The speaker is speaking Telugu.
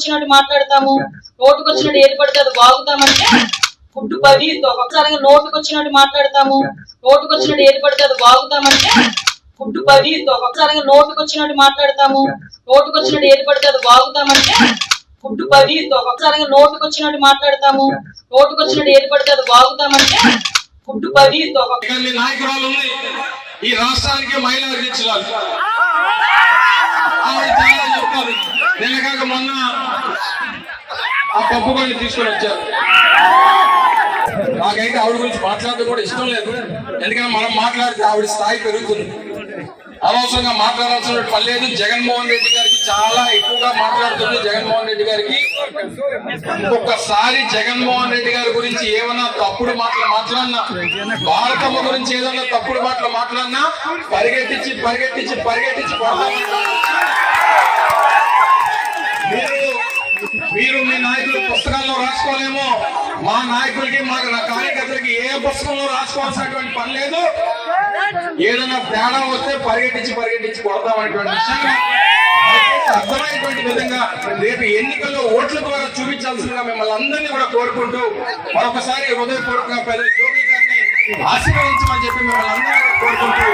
నోటుకొచ్చినట్టు మాట్లాడతాము, నోటుకొచ్చినట్టు ఏది పడితే అది వాగుతామంటే ఫుడ్ 10 ఒకసారిగా నోటుకొచ్చినట్టు మాట్లాడతాము, నోటుకొచ్చినట్టు ఏది పడితే అది వాగుతామంటే ఫుడ్ 10 ఒకసారిగా నోటుకొచ్చినట్టు మాట్లాడతాము, నోటుకొచ్చినట్టు ఏది పడితే అది వాగుతామంటే ఫుడ్ 10 ఒకసారిగా నోటుకొచ్చినట్టు మాట్లాడతాము, నోటుకొచ్చినట్టు ఏది పడితే అది వాగుతామంటే ఫుడ్ 10 నాయకురాలు ఉంది ఈ రాష్ట్రానికి మహిళా అధ్యక్షురాలు చెప్తారు. నిన్నగాక మొన్న ఆ పప్పు కొని తీసుకొని వచ్చారు. నాకైతే ఆవిడ గురించి మాట్లాడడం కూడా ఇష్టం లేదు, ఎందుకంటే మనం మాట్లాడితే ఆవిడ స్థాయి పెరుగుతుంది. అనవసరంగా మాట్లాడాల్సిన పని లేదు. జగన్మోహన్ రెడ్డి గారికి చాలా ఎక్కువగా మాట్లాడుతుంది. జగన్మోహన్ రెడ్డి గారికి ఒక్కసారి జగన్మోహన్ రెడ్డి గారి గురించి ఏమన్నా తప్పుడు మాటలు మాట్లాడినా, భారతమ్మ గురించి ఏదన్నా తప్పుడు మాటలు మాట్లాడినా పరిగెత్తించి పరిగెత్తించి పరిగెత్తించి మీరు మీ నాయకులు పుస్తకాల్లో రాసుకోలేమో, మా నాయకులకి మా కార్యకర్తలకి ఏ పుస్తకంలో రాసుకోవాల్సినటువంటి పని లేదు. ఏదైనా తేడా వస్తే పరిగెట్టించి పరిగెట్టించి కొడతామనేటువంటి విషయాన్ని అర్థమైనటువంటి విధంగా రేపు ఎన్నికల్లో ఓట్ల ద్వారా చూపించాల్సిందిగా మిమ్మల్ని అందరినీ కూడా కోరుకుంటూ మరొకసారి హృదయపూర్వకంగా పెద్ద జోగి గారిని ఆశీర్వదించమని చెప్పి మిమ్మల్ని అందరినీ కోరుకుంటూ